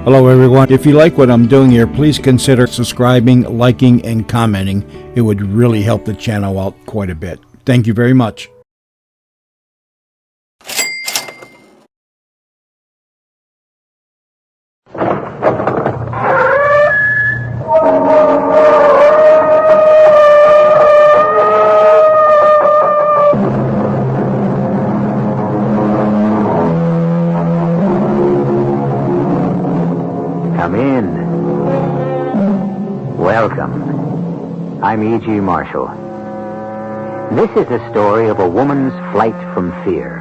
Hello everyone. If you like what I'm doing here, please consider subscribing, liking, and commenting. It would really help the channel out quite a bit. Thank you very much. Come in. Welcome. I'm E.G. Marshall. This is the story of a woman's flight from fear.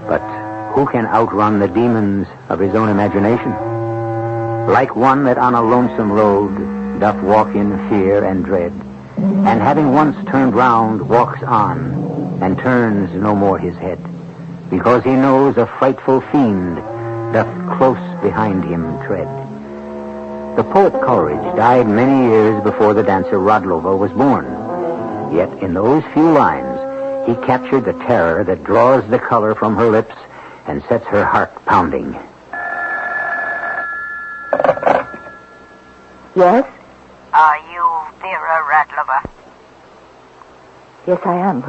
But who can outrun the demons of his own imagination? Like one that on a lonesome road doth walk in fear and dread, and having once turned round walks on, and turns no more his head, because he knows a frightful fiend doth close behind him tread. The poet Coleridge died many years before the dancer Rodlova was born. Yet in those few lines, he captured the terror that draws the color from her lips and sets her heart pounding. Yes? Are you Vera Radlova? Yes, I am.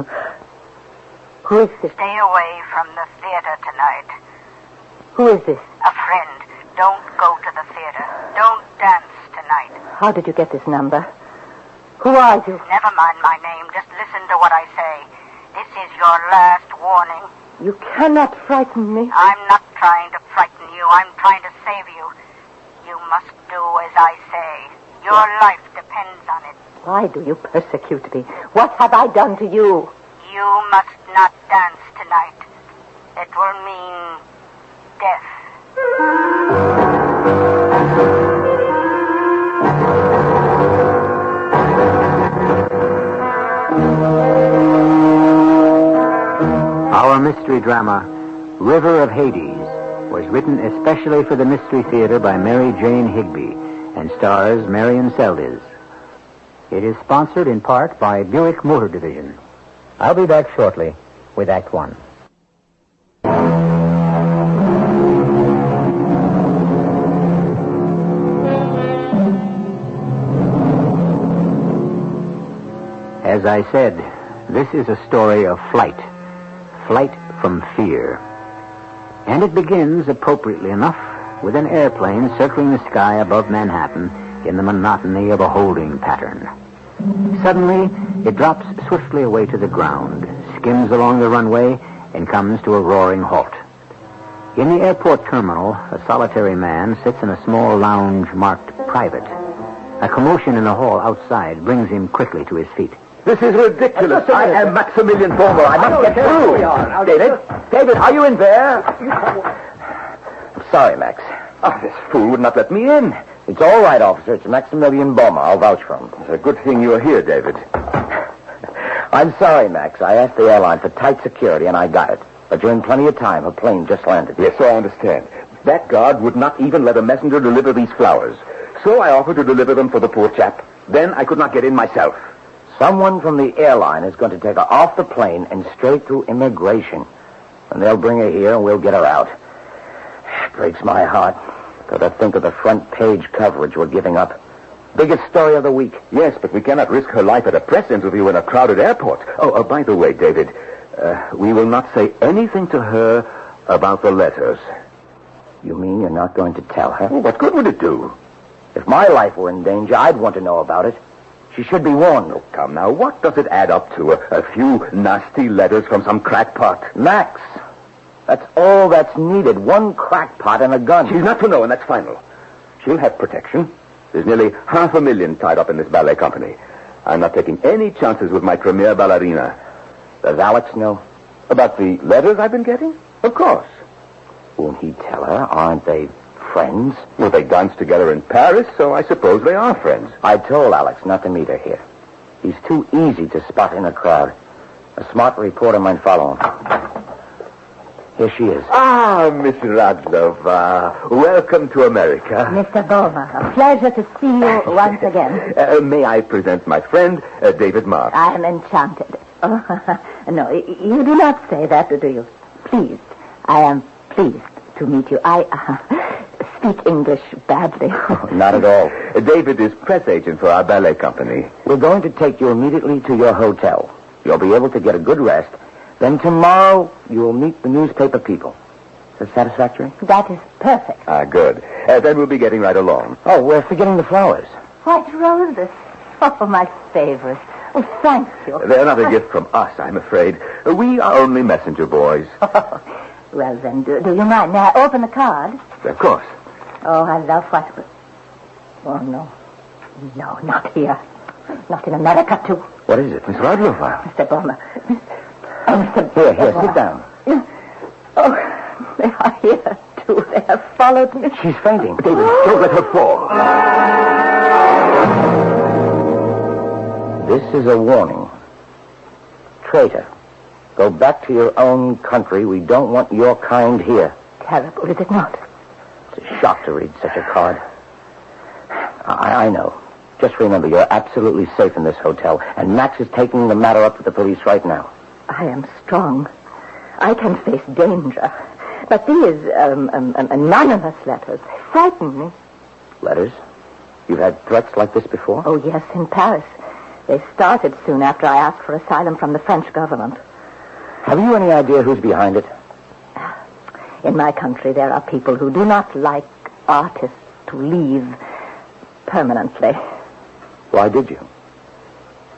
Who is this? Stay away from the theater tonight. Who is this? A friend. Don't go to the theater. Don't dance tonight. How did you get this number? Who are you? Never mind my name. Just listen to what I say. This is your last warning. You cannot frighten me. I'm not trying to frighten you. I'm trying to save you. You must do as I say. Your life depends on it. Why do you persecute me? What have I done to you? You must not dance tonight. It will mean death. Our mystery drama, River of Hades, was written especially for the Mystery Theater by Mary Jane Higby and stars Marion Seldes. It is sponsored in part by Buick Motor Division. I'll be back shortly with Act One. As I said, this is a story of flight. Flight from fear. And it begins, appropriately enough, with an airplane circling the sky above Manhattan in the monotony of a holding pattern. Suddenly, it drops swiftly away to the ground, skims along the runway, and comes to a roaring halt. In the airport terminal, a solitary man sits in a small lounge marked private. A commotion in the hall outside brings him quickly to his feet. This is ridiculous. I am Maximilian Former. I must get through. David, are you in there? I'm sorry, Max. Oh, this fool would not let me in. It's all right, officer. It's Maximilian Bomer. I'll vouch for him. It's a good thing you are here, David. I'm sorry, Max. I asked the airline for tight security, and I got it. But you're in plenty of time. A plane just landed. Yes, so I understand. That guard would not even let a messenger deliver these flowers. So I offered to deliver them for the poor chap. Then I could not get in myself. Someone from the airline is going to take her off the plane and straight through immigration. And they'll bring her here and we'll get her out. It breaks my heart. Gotta think of the front page coverage we're giving up. Biggest story of the week. Yes, but we cannot risk her life at a press interview in a crowded airport. Oh, by the way, David, we will not say anything to her about the letters. You mean you're not going to tell her? Well, what good would it do? If my life were in danger, I'd want to know about it. She should be warned. Oh, come now, what does it add up to? A few nasty letters from some crackpot? Max, that's all that's needed. One crackpot and a gun. She's not to know, and that's final. She'll have protection. There's nearly $500,000 tied up in this ballet company. I'm not taking any chances with my premier ballerina. Does Alex know? About the letters I've been getting? Of course. Won't he tell her? Aren't they friends? Well, they danced together in Paris, so I suppose they are friends. I told Alex not to meet her here. He's too easy to spot in a crowd. A smart reporter might follow him. Here she is. Ah, Miss Radlova. Welcome to America. Mr. Bomer, a pleasure to see you once again. May I present my friend, David Mark. I am enchanted. Oh, no, you do not say that, do you? Pleased. I am pleased to meet you. speak English badly. Not at all. David is press agent for our ballet company. We're going to take you immediately to your hotel. You'll be able to get a good rest. Then tomorrow, you'll meet the newspaper people. Is that satisfactory? That is perfect. Good. Then we'll be getting right along. Oh, we're forgetting the flowers. White roses. Oh, my favorite. Oh, thank you. They're not a gift from us, I'm afraid. We are only messenger boys. Well, then, do you mind? May I open the card? Of course. Oh, I love white roses. Oh, no. No, not here. Not in America, too. What is it, Miss Radlover? Mr. Bomber. Oh, Mr. Here, sit down. Oh, they are here, too. They have followed me. She's fainting. David, don't let her fall. This is a warning. Traitor, go back to your own country. We don't want your kind here. Terrible, is it not? It's a shock to read such a card. I know. Just remember, you're absolutely safe in this hotel, and Max is taking the matter up to the police right now. I am strong. I can face danger. But these anonymous letters frighten me. Letters? You've had threats like this before? Oh, yes, in Paris. They started soon after I asked for asylum from the French government. Have you any idea who's behind it? In my country, there are people who do not like artists to leave permanently. Why did you?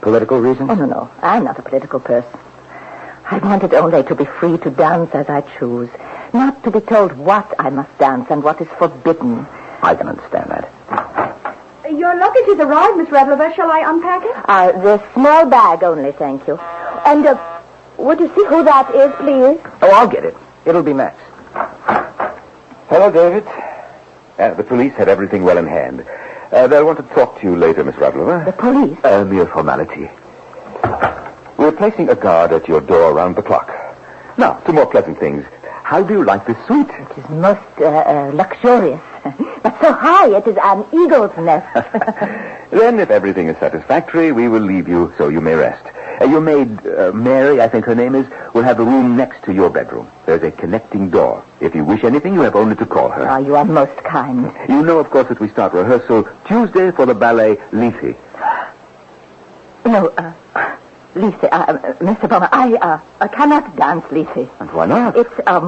Political reasons? Oh, no. I'm not a political person. I wanted only to be free to dance as I choose, not to be told what I must dance and what is forbidden. I can understand that. Your luggage has arrived, Miss Radlover. Shall I unpack it? The small bag only, thank you. And, would you see who that is, please? Oh, I'll get it. It'll be Max. Hello, David. The police had everything well in hand. They'll want to talk to you later, Miss Radlover. The police? Mere formality. We're placing a guard at your door around the clock. Now, to more pleasant things. How do you like this suite? It is most luxurious. But so high, it is an eagle's nest. Then, if everything is satisfactory, we will leave you so you may rest. Your maid, Mary, I think her name is, will have a room next to your bedroom. There's a connecting door. If you wish anything, you have only to call her. Oh, you are most kind. You know, of course, that we start rehearsal Tuesday for the ballet Lethe. No, Lethe, Mr. Bomber, I cannot dance Lethe. And why not? It's, how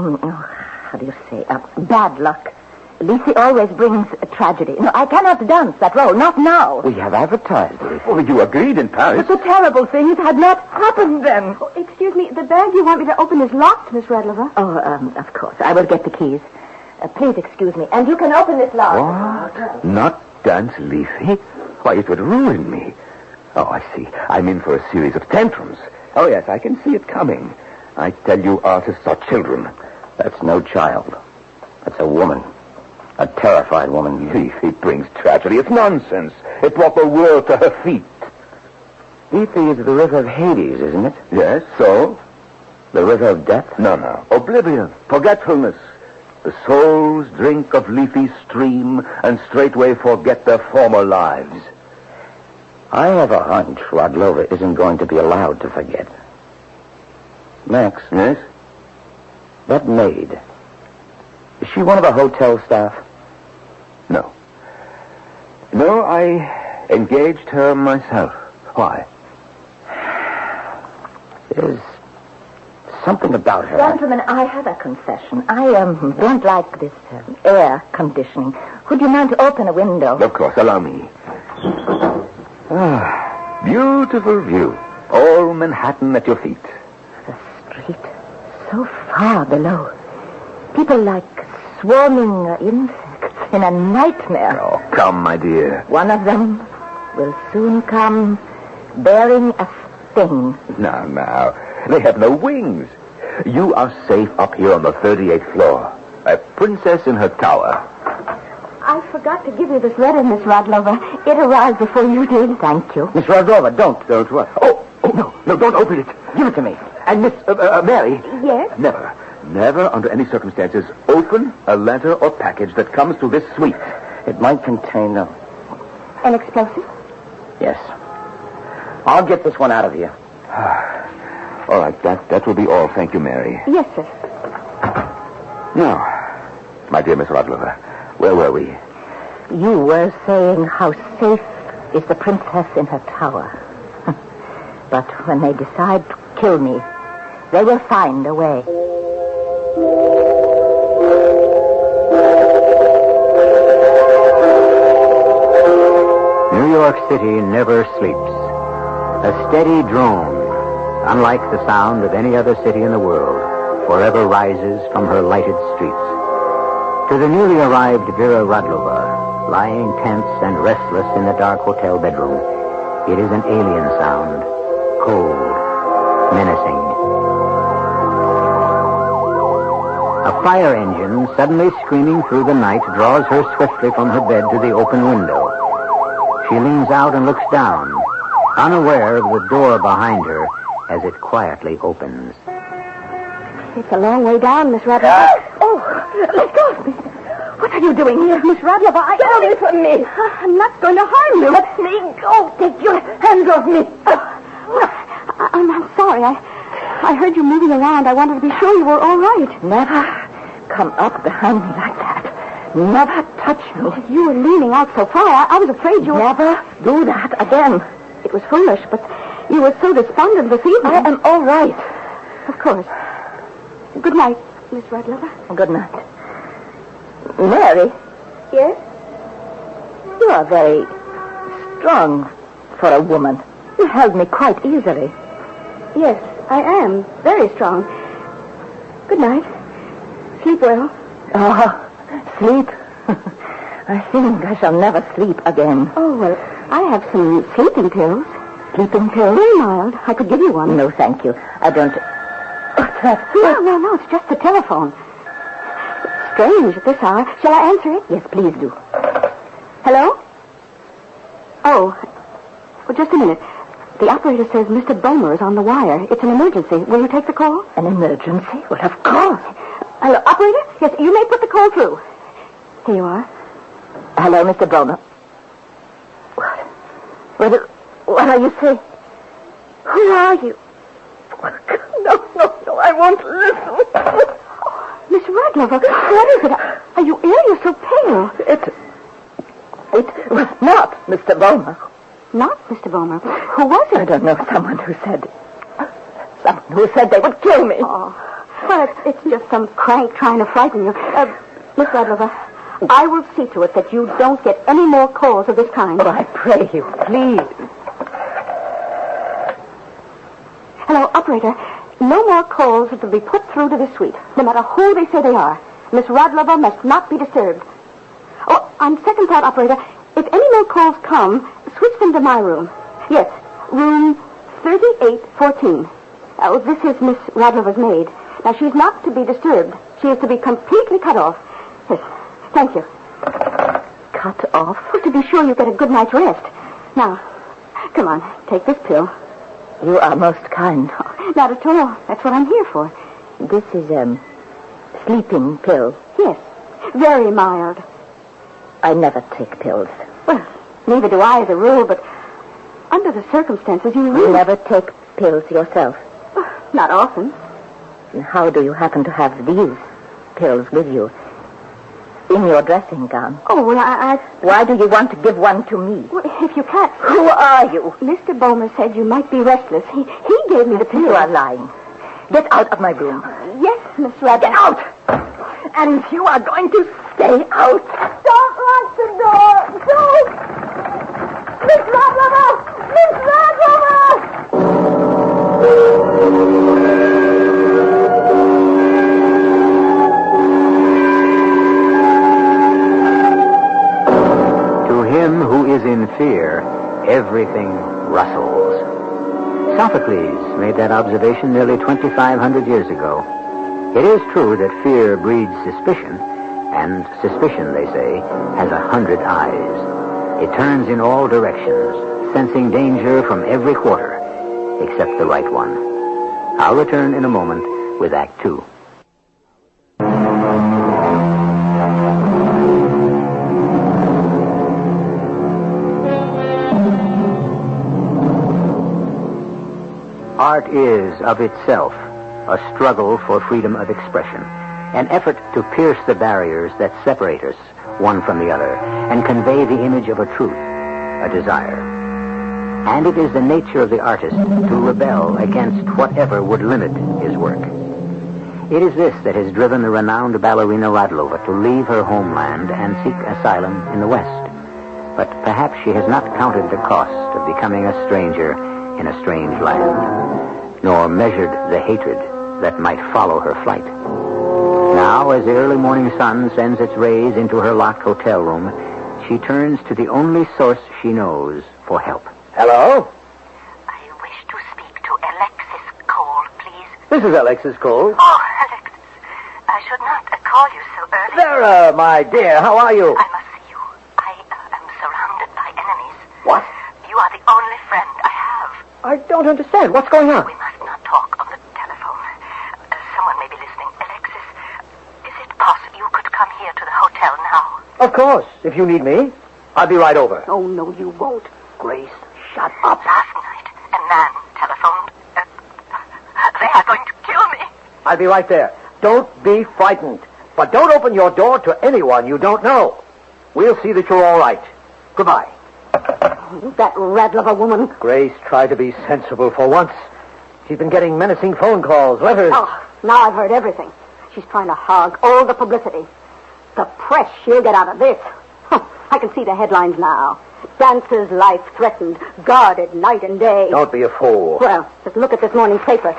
do you say, bad luck. Lethe always brings a tragedy. No, I cannot dance that role, not now. We have advertised it. Well, you agreed in Paris. But the terrible thing, it had not happened then. Oh, excuse me, the bag you want me to open is locked, Miss Radlover. Oh, of course, I will get the keys. Please excuse me, and you can open this lock. What? Not dance Lethe? Why, it would ruin me. Oh, I see. I'm in for a series of tantrums. Oh, yes, I can see it coming. I tell you, artists are children. That's no child. That's a woman. A terrified woman. Lethe brings tragedy. It's nonsense. It brought the world to her feet. Lethe is the river of Hades, isn't it? Yes, so? The river of death? No. Oblivion. Forgetfulness. The souls drink of Lethe's stream and straightway forget their former lives. I have a hunch Radlover isn't going to be allowed to forget. Max? Yes? That maid. Is she one of the hotel staff? No. No, I engaged her myself. Why? There's something about her. Gentlemen, I have a confession. I don't like this air conditioning. Would you mind to open a window? Of course, allow me. Beautiful view. All Manhattan at your feet. The street, so far below. People like swarming insects in a nightmare. Oh, come, my dear. One of them will soon come bearing a sting. Now. They have no wings. You are safe up here on the 38th floor. A princess in her tower. I forgot to give you this letter, Miss Radlover. It arrived before you did. Thank you. Miss Radlover, don't. Oh, no, don't open it. Give it to me. And Miss Mary. Yes? Never under any circumstances open a letter or package that comes to this suite. It might contain An explosive? Yes. I'll get this one out of here. All right, that will be all. Thank you, Mary. Yes, sir. Now, my dear Miss Radlover, Where were we? You were saying how safe is the princess in her tower. But when they decide to kill me, they will find a way. New York City never sleeps. A steady drone, unlike the sound of any other city in the world, forever rises from her lighted streets. To the newly arrived Vera Radlova, lying tense and restless in the dark hotel bedroom, it is an alien sound, cold, menacing. A fire engine, suddenly screaming through the night, draws her swiftly from her bed to the open window. She leans out and looks down, unaware of the door behind her as it quietly opens. It's a long way down, Miss Radlova. Oh, let go of me. What are you doing here? Miss Radlova, Get away from me. I'm not going to harm you. Let me go. Take your hands off me. I'm sorry. I heard you moving around. I wanted to be sure you were all right. Never come up behind me like that. Never touch me. You were leaning out so far. I was afraid you were... Never do that again. It was foolish, but you were so despondent this evening. I am all right. Of course. Good night, Miss Radlova. Good night. Mary, Yes? you are very strong for a woman. You held me quite easily. Yes, I am. Very strong. Good night. Sleep well. Oh, sleep? I think I shall never sleep again. Oh, well, I have some sleeping pills. Sleeping pills? Very mild. I could give you one. No, thank you. I don't... What's that? No. It's just the telephone. It's strange at this hour. Shall I answer it? Yes, please do. Hello? Oh, well, just a minute. The operator says Mr. Bomer is on the wire. It's an emergency. Will you take the call? An emergency? Well, of course. Hello, operator? Yes, you may put the call through. Here you are. Hello, Mr. Bomer. What are you saying? Who are you? No, I won't listen. Miss Radlova, what is it? Are you ill? You're so pale. It was not Mr. Bomer. Not Mr. Bomer. Who was it? I don't know. Someone who said they would kill me. Oh, well, it's just some crank trying to frighten you. Miss Radlova, I will see to it that you don't get any more calls of this kind. Oh, I pray you, please. Hello, operator. No more calls are to be put through to the suite, no matter who they say they are. Miss Radlova must not be disturbed. Oh, on second thought, operator, if any more calls come, switch them to my room. Yes, room 3814. Oh, this is Miss Radlova's maid. Now, she's not to be disturbed. She is to be completely cut off. Yes, thank you. Cut off? Oh, to be sure you get a good night's rest. Now, come on, take this pill. You are most kind. Not at all. That's what I'm here for. This is sleeping pill. Yes, very mild. I never take pills. Well, neither do I as a rule, but under the circumstances, you You really... never take pills yourself. Not often. And how do you happen to have these pills with you? In your dressing gown. Oh, well, I... Why do you want to give one to me? Well, if you can't... Who are you? Mr. Bomer said you might be restless. He gave me the pill. You are lying. Get out of my room. Yes, Miss Radlova. Get out! And you are going to stay out. Don't lock the door! Don't! Miss Radlova! Miss Radlova! To him who is in fear, everything rustles. Sophocles made that observation nearly 2,500 years ago. It is true that fear breeds suspicion, and suspicion, they say, has 100 eyes. It turns in all directions, sensing danger from every quarter, except the right one. I'll return in a moment with Act Two. Art is, of itself, a struggle for freedom of expression, an effort to pierce the barriers that separate us one from the other, and convey the image of a truth, a desire. And it is the nature of the artist to rebel against whatever would limit his work. It is this that has driven the renowned ballerina Radlova to leave her homeland and seek asylum in the West. But perhaps she has not counted the cost of becoming a stranger in a strange land, nor measured the hatred that might follow her flight. Now, as the early morning sun sends its rays into her locked hotel room, she turns to the only source she knows for help. Hello? I wish to speak to Alexis Cole, please. This is Alexis Cole. Oh, Alexis, I should not call you so early. Sarah, my dear, how are you? I must see you. I am surrounded by enemies. What? You are the only friend I have. I don't understand. What's going on? We must not talk on the telephone. Someone may be listening. Alexis, is it possible you could come here to the hotel now? Of course. If you need me, I'll be right over. Oh, no, you won't. Grace, shut up. Last night, a man telephoned. They are going to kill me. I'll be right there. Don't be frightened. But don't open your door to anyone you don't know. We'll see that you're all right. Goodbye. That rattle of a woman. Grace, try to be sensible for once. She's been getting menacing phone calls, letters. Oh, now I've heard everything. She's trying to hog all the publicity. The press she'll get out of this. I can see the headlines now. Dancer's life threatened, guarded night and day. Don't be a fool. Well, just look at this morning's paper.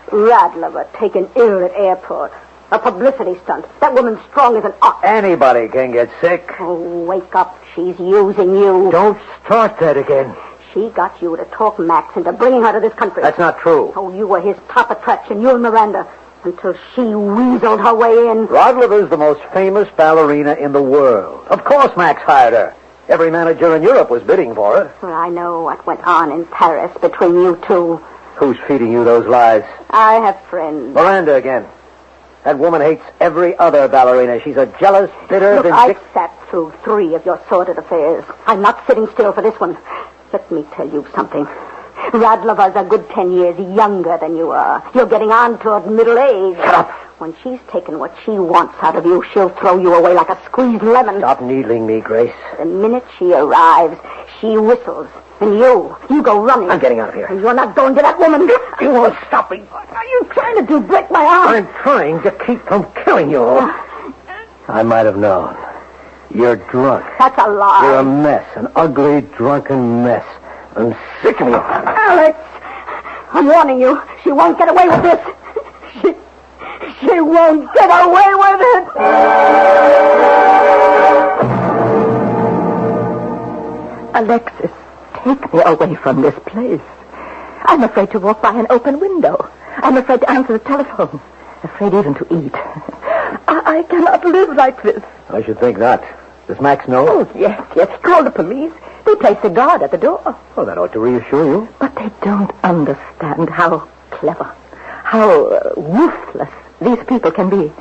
Radlova taken ill at airport. A publicity stunt. That woman's strong as an ox. Anybody can get sick. Oh, wake up. She's using you. Don't start that again. She got you to talk Max into bringing her to this country. That's not true. Oh, you were his top attraction, you and Miranda, until she weaseled her way in. Radlova's the most famous ballerina in the world. Of course Max hired her. Every manager in Europe was bidding for her. Well, I know what went on in Paris between you two. Who's feeding you those lies? I have friends. Miranda again. That woman hates every other ballerina. She's a jealous, bitter, Look, vindictive... I've sat through 3 of your sordid affairs. I'm not sitting still for this one. Let me tell you something. Radlova's a good 10 years younger than you are. You're getting on toward middle age. Shut up. When she's taken what she wants out of you, she'll throw you away like a squeezed lemon. Stop needling me, Grace. The minute she arrives, she whistles. And you go running. I'm getting out of here. And you're not going to that woman. You won't stop me. What are you trying to do? Break my arm? I'm trying to keep from killing you. I might have known. You're drunk. That's a lie. You're a mess, an ugly, drunken mess. I'm sick of you. Alex, I'm warning you. She won't get away with this. She won't get away with it. Alexis, take me away from this place. I'm afraid to walk by an open window. I'm afraid to answer the telephone. Afraid even to eat. I cannot live like this. I should think not. Does Max know? Oh, yes. Call the police. They place a guard at the door. Oh, that ought to reassure you. But they don't understand how clever, how ruthless these people can be.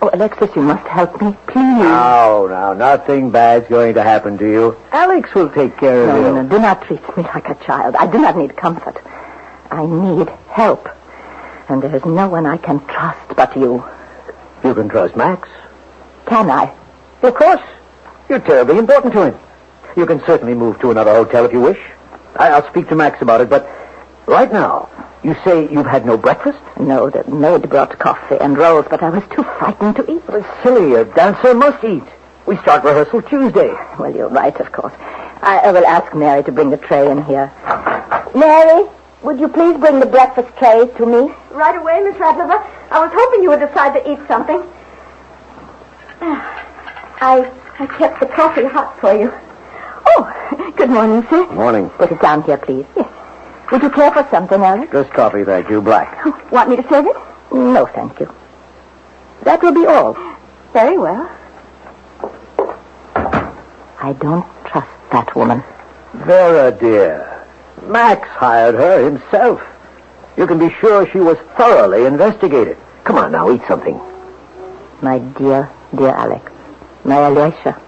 Oh, Alexis, you must help me, please. No, nothing bad's going to happen to you. Alex will take care of you. No, do not treat me like a child. I do not need comfort. I need help. And there is no one I can trust but you. You can trust Max. Can I? Of course. You're terribly important to him. You can certainly move to another hotel if you wish. I'll speak to Max about it, but right now, you say you've had no breakfast? No, the maid brought coffee and rolls, but I was too frightened to eat. Well, it's silly. A dancer must eat. We start rehearsal Tuesday. Well, you're right, of course. I will ask Mary to bring the tray in here. Mary, would you please bring the breakfast tray to me? Right away, Miss Radlova. I was hoping you would decide to eat something. I kept the coffee hot for you. Oh, good morning, sir. Morning. Put it down here, please. Yes. Would you care for something, Alex? Just coffee, thank you. Black. Want me to serve it? No, thank you. That will be all. Very well. I don't trust that woman. Vera, dear. Max hired her himself. You can be sure she was thoroughly investigated. Come on now, eat something. My dear Alex. My Alicia.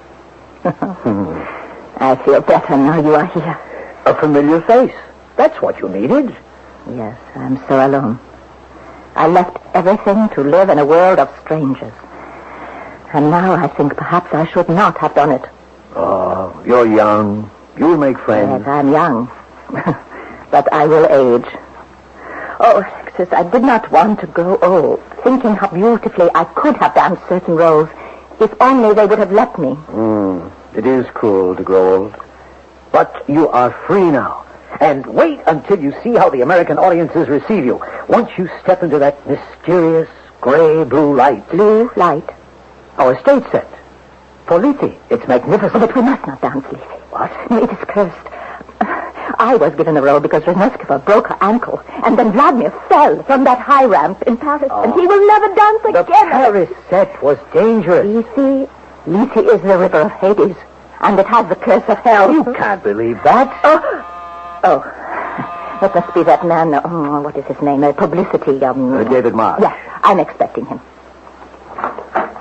I feel better now you are here. A familiar face. That's what you needed. Yes, I'm so alone. I left everything to live in a world of strangers. And now I think perhaps I should not have done it. Oh, you're young. You'll make friends. Yes, I'm young. But I will age. Oh, Alexis, I did not want to grow old, thinking how beautifully I could have danced certain roles, if only they would have let me. It is cruel to grow old. But you are free now. And wait until you see how the American audiences receive you. Once you step into that mysterious gray-blue light. Blue light? Our stage set. For Lethe. It's magnificent. But we must not dance, Lethe. What? No, it is cursed. I was given the role because Reneskova broke her ankle, and then Vladimir fell from that high ramp in Paris, and he will never dance again. The Paris set was dangerous. Lethe is the river of Hades, and it has the curse of hell. You can't believe that. Oh. That must be that man, what is his name? Publicity, David March. Yes, I'm expecting him.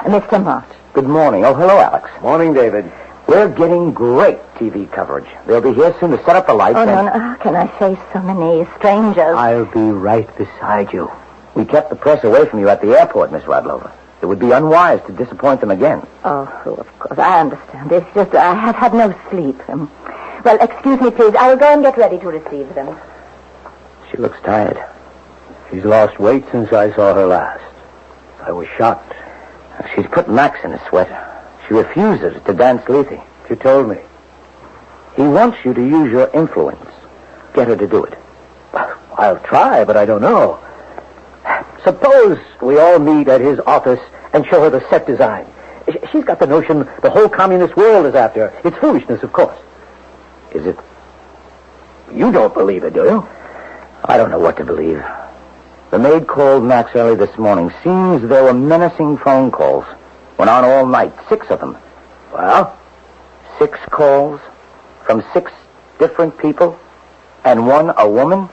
Mr. March. Good morning. Oh, hello, Alex. Morning, David. We're getting great TV coverage. They'll be here soon to set up the lights. Oh, no. How can I face so many strangers? I'll be right beside you. We kept the press away from you at the airport, Miss Radlover. It would be unwise to disappoint them again. Oh, of course. I understand. It's just I have had no sleep. Well, excuse me, please. I will go and get ready to receive them. She looks tired. She's lost weight since I saw her last. I was shocked. She's put Max in a sweat. She refuses to dance Lethe. She told me. He wants you to use your influence. Get her to do it. I'll try, but I don't know. Suppose we all meet at his office and show her the set design. She's got the notion the whole communist world is after her. It's foolishness, of course. Is it? You don't believe it, do you? I don't know what to believe. The maid called Max early this morning. Seems there were menacing phone calls. Went on all night, 6 of them. Well? 6 calls from 6 different people, and one a woman?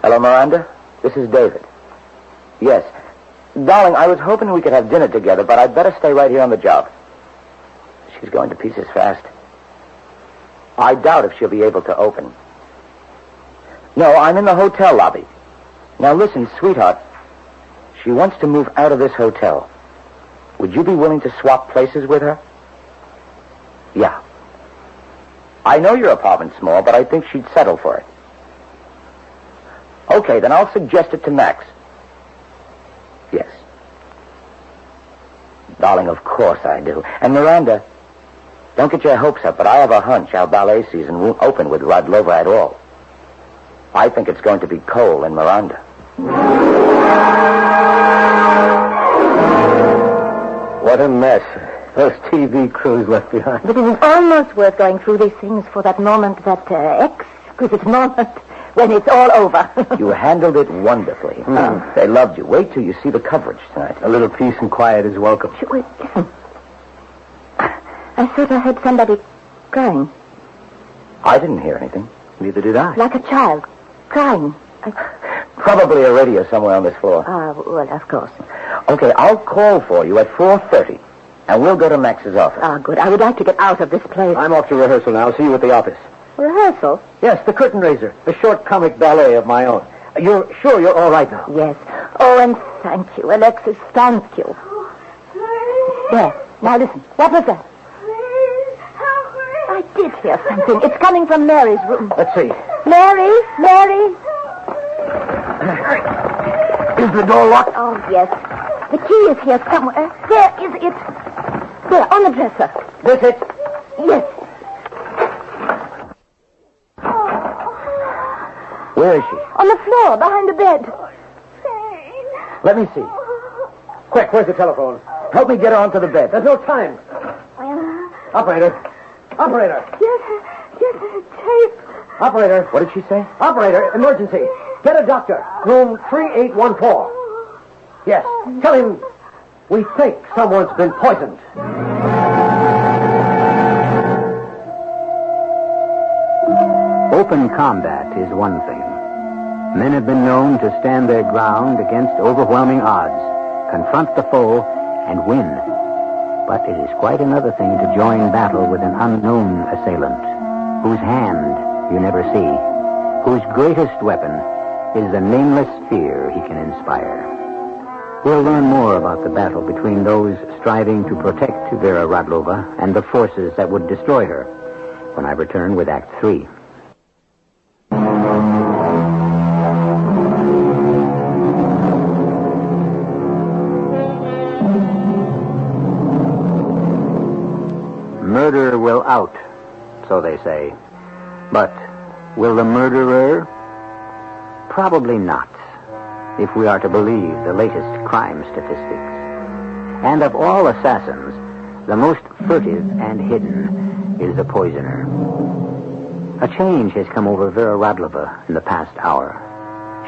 Hello, Miranda? This is David. Yes. Darling, I was hoping we could have dinner together, but I'd better stay right here on the job. She's going to pieces fast. I doubt if she'll be able to open. No, I'm in the hotel lobby. Now listen, sweetheart. She wants to move out of this hotel. Would you be willing to swap places with her? Yeah. I know your apartment's small, but I think she'd settle for it. Okay, then I'll suggest it to Max. Yes. Darling, of course I do. And Miranda, don't get your hopes up, but I have a hunch our ballet season won't open with Radlova at all. I think it's going to be Cole and Miranda. What a mess. Those TV crews left behind. But it is almost worth going through these things for that moment, that exquisite moment, when it's all over. You handled it wonderfully. They loved you. Wait till you see the coverage tonight. A little peace and quiet is welcome. Wait, listen. I thought I heard somebody crying. I didn't hear anything. Neither did I. Like a child, crying. Probably a radio somewhere on this floor. Well, of course. Okay, I'll call for you at 4:30, and we'll go to Max's office. Good. I would like to get out of this place. I'm off to rehearsal now. See you at the office. Rehearsal? Yes, the Curtain Raiser, a short comic ballet of my own. You're sure you're all right now? Yes. Oh, and thank you, Alexis. Thank you. There. Now listen. What was that? I did hear something. It's coming from Mary's room. Let's see. Mary? Is the door locked? Oh, yes. The key is here somewhere. There is it. There, on the dresser. This it? Yes. Where is she? On the floor, behind the bed. Let me see. Quick, where's the telephone? Help me get her onto the bed. There's no time. Operator. Yes, tape. Operator. What did she say? Operator, emergency. Get a doctor. Room 3814. Yes. Tell him we think someone's been poisoned. Open combat is one thing. Men have been known to stand their ground against overwhelming odds, confront the foe, and win. But it is quite another thing to join battle with an unknown assailant, whose hand you never see, whose greatest weapon is the nameless fear he can inspire. We'll learn more about the battle between those striving to protect Vera Radlova and the forces that would destroy her when I return with Act 3. Murder will out, so they say. But will the murderer? Probably not, if we are to believe the latest crime statistics. And of all assassins, the most furtive and hidden is the poisoner. A change has come over Vera Radlova in the past hour.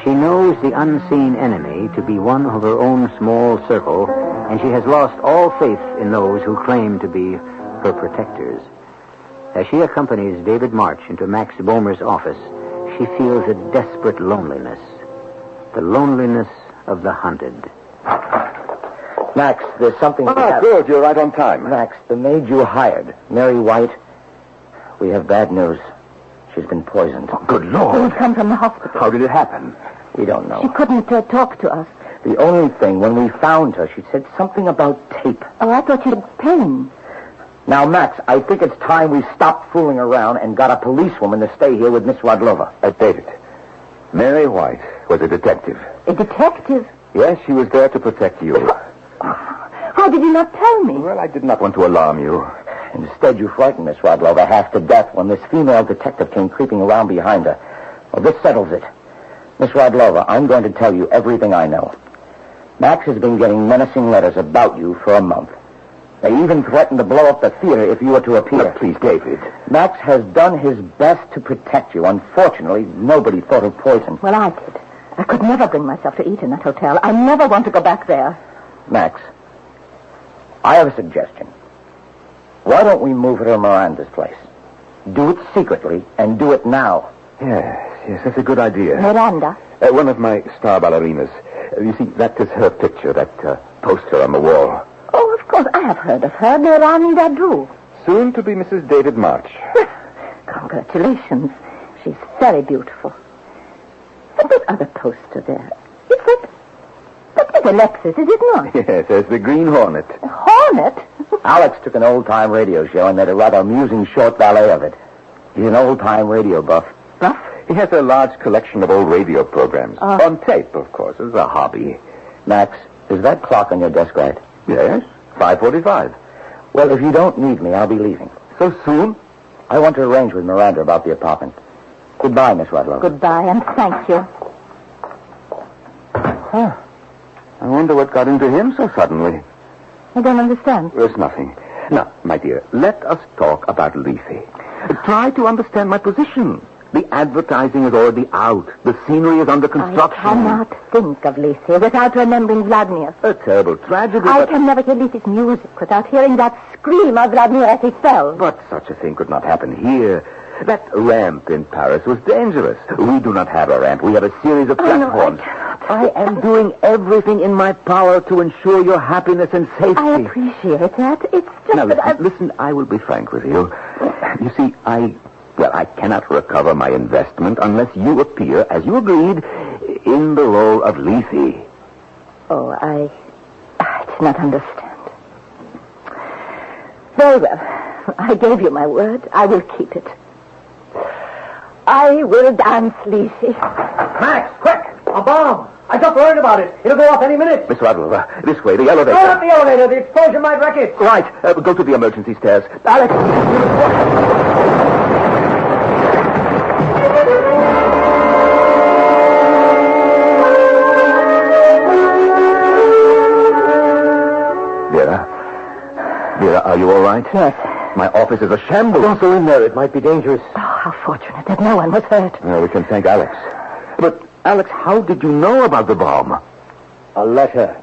She knows the unseen enemy to be one of her own small circle, and she has lost all faith in those who claim to be her protectors. As she accompanies David March into Max Boehmer's office, she feels a desperate loneliness. The loneliness of the hunted. Max, there's something... Good. You're right on time. Max, the maid you hired, Mary White, we have bad news. She's been poisoned. Oh, good Lord. We've come from the hospital. How did it happen? We don't know. She couldn't talk to us. The only thing, when we found her, she said something about tape. Oh, I thought she had pain. Now, Max, I think it's time we stopped fooling around and got a policewoman to stay here with Miss Radlova. David, Mary White was a detective. A detective? Yes, she was there to protect you. How did you not tell me? Well, I did not want to alarm you. Instead, you frightened Miss Radlova half to death when this female detective came creeping around behind her. Well, this settles it. Miss Radlova, I'm going to tell you everything I know. Max has been getting menacing letters about you for a month. They even threatened to blow up the theater if you were to appear. But please, David. Max has done his best to protect you. Unfortunately, nobody thought of poison. Well, I did. I could never bring myself to eat in that hotel. I never want to go back there. Max, I have a suggestion. Why don't we move her to Miranda's place? Do it secretly and do it now. Yes, that's a good idea. Miranda? One of my star ballerinas. You see, that is her picture, that poster on the wall. Oh, of course, I have heard of her. Miranda Drew. Soon to be Mrs. David March. Congratulations. She's very beautiful. And that other poster there. It's that is Alexis, is it not? Yes, there's the Green Hornet. A hornet? Alex took an old-time radio show and made a rather amusing short ballet of it. He's an old-time radio buff. Buff? He has a large collection of old radio programs. On tape, of course, as a hobby. Max, is that clock on your desk right? Yes, 5:45. Well, if you don't need me, I'll be leaving. So soon? I want to arrange with Miranda about the apartment. Goodbye, Miss Radlova. Goodbye, and thank you. Huh. I wonder what got into him so suddenly. I don't understand. There's nothing. Now, my dear, let us talk about Lethe. Try to understand my position. The advertising is already out. The scenery is under construction. I cannot think of Lethe without remembering Vladimir. A terrible tragedy, I can never hear Lethe's music without hearing that scream of Vladimir as he fell. But such a thing could not happen here. That ramp in Paris was dangerous. We do not have a ramp. We have a series of platforms. I am doing everything in my power to ensure your happiness and safety. I appreciate that. It's just now, that listen, I will be frank with you. You see, I cannot recover my investment unless you appear, as you agreed, in the role of Lethe. Oh, I did not understand. Very well. I gave you my word. I will keep it. I will dance Lethe. Max, quick! A bomb! I just learned about it. It'll go off any minute. Miss Radlova, this way, the elevator. No, not the elevator. The explosion might wreck it. Right. Go to the emergency stairs. Alex! Vera, are you all right? Yes. My office is a shambles. Don't go in there. It might be dangerous. Oh, how fortunate that no one was hurt. We can thank Alex. But, Alex, how did you know about the bomb? A letter.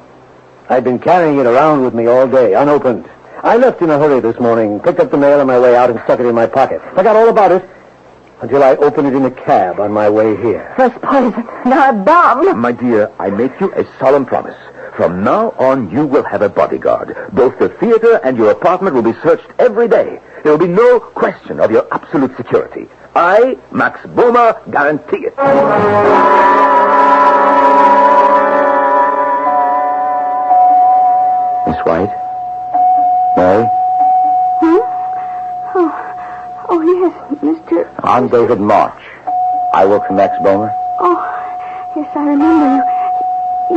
I've been carrying it around with me all day, unopened. I left in a hurry this morning, picked up the mail on my way out and stuck it in my pocket. Forgot all about it until I opened it in a cab on my way here. First poison, now a bomb. My dear, I make you a solemn promise. From now on, you will have a bodyguard. Both the theater and your apartment will be searched every day. There will be no question of your absolute security. I, Max Boehmer, guarantee it. Miss White? Mary? Oh, yes, Mr. I'm David March. I work for Max Bomer. Oh, yes, I remember you.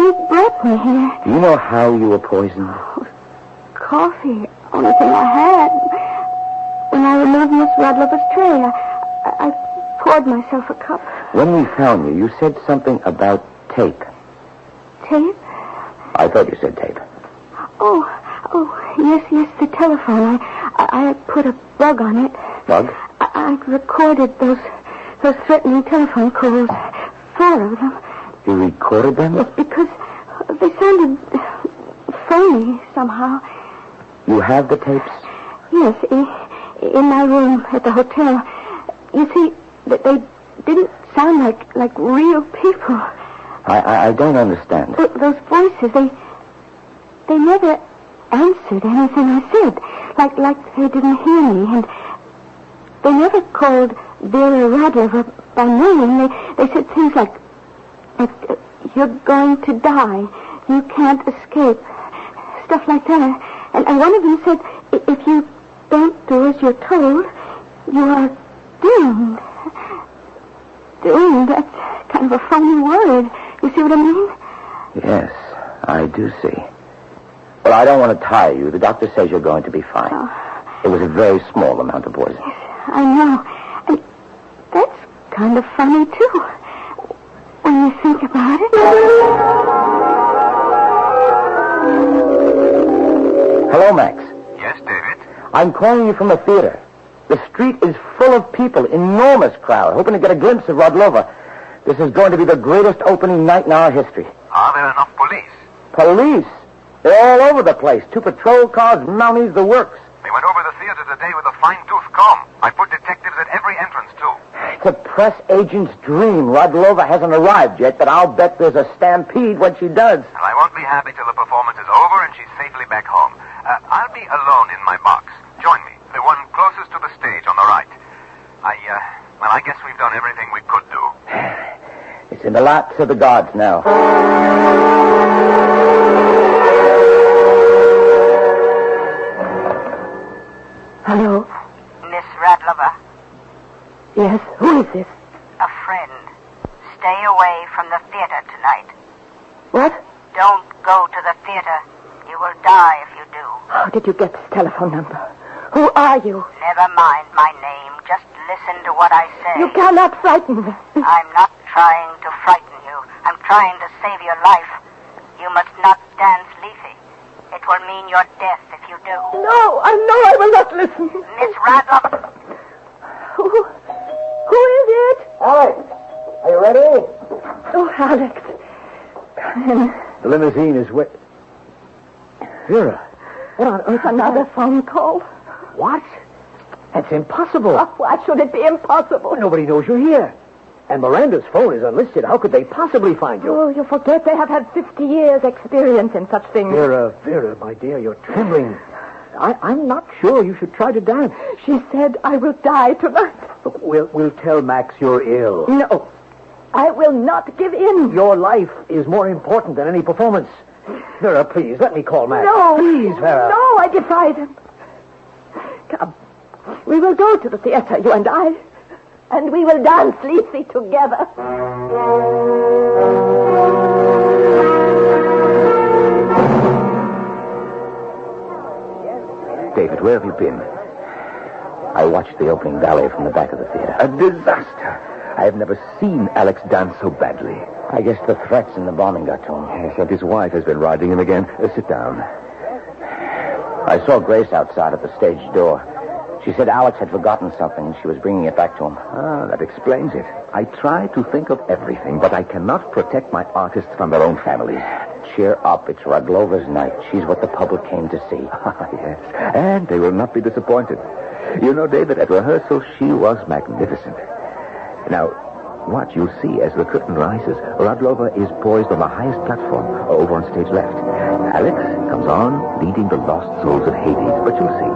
You brought me here. Do you know how you were poisoned? Coffee, only thing I had. When I removed Miss Radlover's tray, I poured myself a cup. When we found you, you said something about tape. Tape? I thought you said tape. Oh, yes, the telephone. I put a bug on it. Bug? I recorded those threatening telephone calls. 4 of them. You recorded them? Yes, because they sounded phony somehow. You have the tapes? Yes, in my room at the hotel. You see, they didn't sound like real people. I don't understand. Those voices, they never answered anything I said. Like they didn't hear me, and they never called Vera Radlover by name. They said things like, you're going to die. You can't escape. Stuff like that. And one of them said, if you don't do as you're told, you are doomed. Doomed, that's kind of a funny word. You see what I mean? Yes, I do see. Well, I don't want to tire you. The doctor says you're going to be fine. Oh. It was a very small amount of poison. Yes, I know. And that's kind of funny, too, when you think about it. Hello, Max. Yes, David? I'm calling you from a theater. The street is full of people, enormous crowd, hoping to get a glimpse of Radlova. This is going to be the greatest opening night in our history. Are there enough police? Police? They're all over the place. 2 patrol cars, Mounties, the works. They went over the theater today with a fine-tooth comb. I put detectives at every entrance, too. It's a press agent's dream. Radlova hasn't arrived yet, but I'll bet there's a stampede when she does. And I won't be happy till the performance is over and she's safely back home. I'll be alone in my box. Join me. The one closest to the stage on the right. I guess we've done everything we could do. It's in the laps of the gods now. Hello? Miss Radlover, Yes, who is this? a friend. Stay away from the theater tonight. What? Don't go to the theater. You will die if you do. How did you get this telephone number? Who are you? Never mind my name. Just listen to what I say. You cannot frighten me. I'm not trying to frighten you. I'm trying to save your life. You must not dance Lethe. It will mean your death if you do. No, I will not listen. Miss Radlover. Who is it? Alex, are you ready? Oh, Alex. Come in. The limousine is wet. Vera, what on earth? It's another phone call. What? That's impossible. Oh, why should it be impossible? Nobody knows you're here. And Miranda's phone is unlisted. How could they possibly find you? Oh, you forget they have had 50 years' experience in such things. Vera, my dear, you're trembling. I'm not sure you should try to dance. She said I will die tonight. Look, we'll tell Max you're ill. No, I will not give in. Your life is more important than any performance. Vera, please, let me call Max. No. Please, Vera. No, I defy them. Come, we will go to the theater, you and I, and we will dance Lethe together. David, where have you been? I watched the opening ballet from the back of the theater. A disaster. I have never seen Alex dance so badly. I guess the threats and the bombing got to him. Yes, and his wife has been riding him again. Sit down. I saw Grace outside at the stage door. She said Alex had forgotten something. She was bringing it back to him. Ah, that explains it. I try to think of everything, but I cannot protect my artists from their own families. Cheer up. It's Radlova's night. She's what the public came to see. Ah, yes. And they will not be disappointed. You know, David, at rehearsal, she was magnificent. Now, what you'll see as the curtain rises, Radlova is poised on the highest platform, over on stage left. Alex comes on, leading the lost souls of Hades, but you'll see.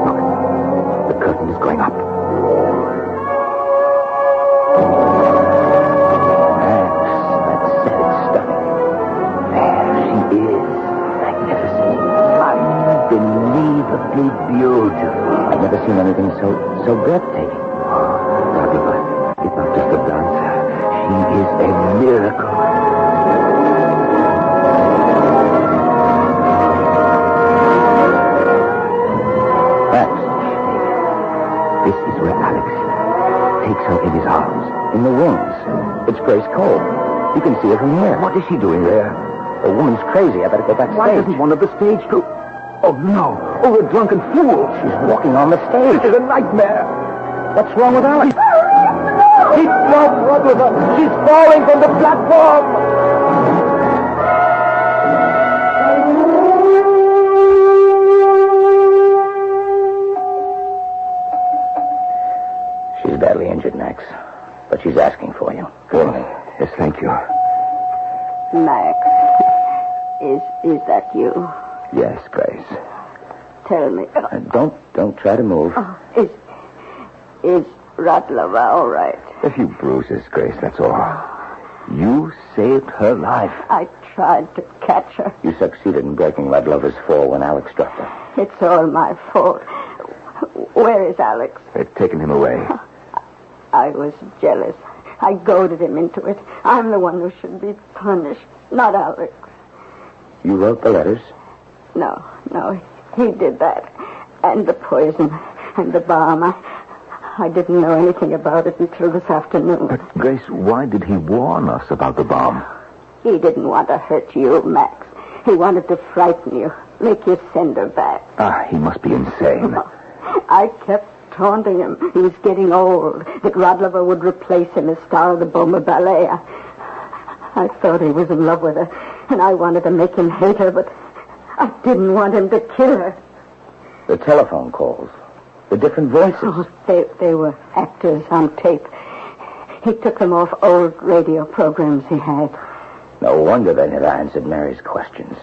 Look, the curtain is going up. Max, that set is stunning. There she is, magnificent. simply beautiful. I've never seen anything so breathtaking. Oh, it's not just a dancer. She is a miracle. Max, this is where Alex takes her in his arms, in the wings. It's Grace Cole. You can see her from here. What is she doing there? The woman's crazy. I better go backstage. Why doesn't one of the stage crew... Oh, no. Oh, the drunken fool. She's walking on the stage. It's a nightmare. What's wrong with Alex? Keep off, Rodrigo. She's falling from the platform. She's badly injured, Max. But she's asking for you. Good. Yes, thank you. Max, is that you? Yes, Grace. Tell me. Don't try to move. Is Radlova all right? A few bruises, Grace, that's all. You saved her life. I tried to catch her. You succeeded in breaking Radlova's fall when Alex struck her. It's all my fault. Where is Alex? They've taken him away. I was jealous. I goaded him into it. I'm the one who should be punished, not Alex. You wrote the letters? No, he did that. And the poison and the bomb. I didn't know anything about it until this afternoon. But, Grace, why did he warn us about the bomb? He didn't want to hurt you, Max. He wanted to frighten you, make you send her back. He must be insane. I kept taunting him. He was getting old, that Radlova would replace him as star of the Boma Ballet. I thought he was in love with her, and I wanted to make him hate her, but I didn't want him to kill her. The telephone calls. The different voices. Oh, they were actors on tape. He took them off old radio programs he had. No wonder they never answered Mary's questions.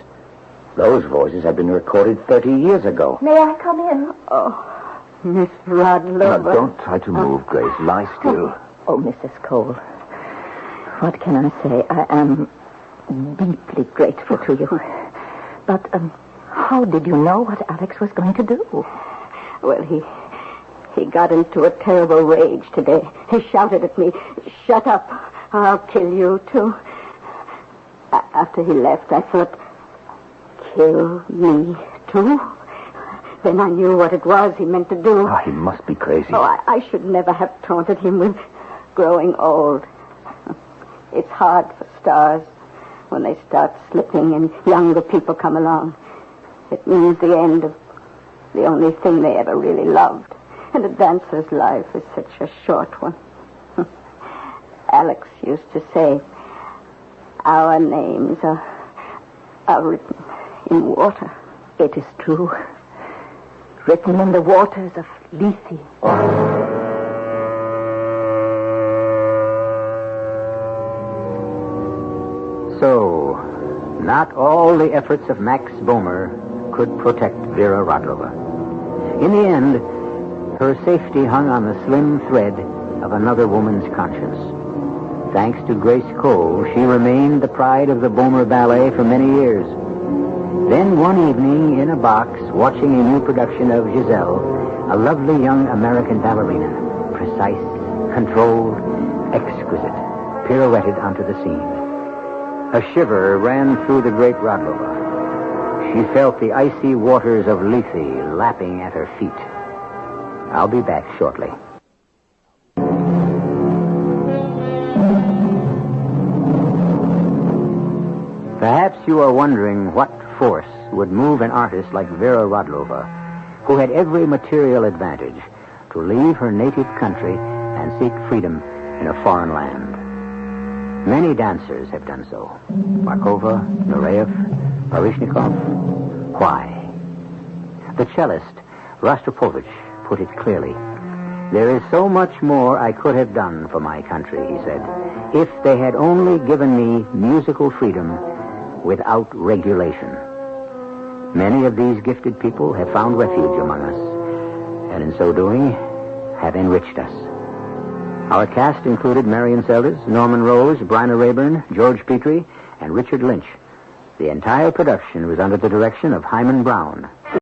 Those voices had been recorded 30 years ago. May I come in? Oh, Miss Radlova. Now, don't try to move, Grace. Lie still. Oh, Mrs. Cole. What can I say? I am deeply grateful to you. But how did you know what Alex was going to do? Well, he got into a terrible rage today. He shouted at me, "Shut up, I'll kill you too." After he left, I thought, kill me too? Then I knew what it was he meant to do. He must be crazy. I should never have taunted him with growing old. It's hard for stars when they start slipping and younger people come along. It means the end of the only thing they ever really loved. And a dancer's life is such a short one. Alex used to say, our names are written in water. It is true. Written in the waters of Lethe. So, not all the efforts of Max Bomer could protect Vera Radlova. In the end, her safety hung on the slim thread of another woman's conscience. Thanks to Grace Cole, she remained the pride of the Bomer Ballet for many years. Then one evening, in a box, watching a new production of Giselle, a lovely young American ballerina, precise, controlled, exquisite, pirouetted onto the scene. A shiver ran through the great Radlova. She felt the icy waters of Lethe lapping at her feet. I'll be back shortly. Perhaps you are wondering what force would move an artist like Vera Radlova, who had every material advantage, to leave her native country and seek freedom in a foreign land. Many dancers have done so. Markova, Nureyev, Baryshnikov. Why? The cellist, Rostropovich, put it clearly. There is so much more I could have done for my country, he said, if they had only given me musical freedom without regulation. Many of these gifted people have found refuge among us, and in so doing, have enriched us. Our cast included Marion Seldes, Norman Rose, Bryna Rayburn, George Petrie, and Richard Lynch. The entire production was under the direction of Hyman Brown.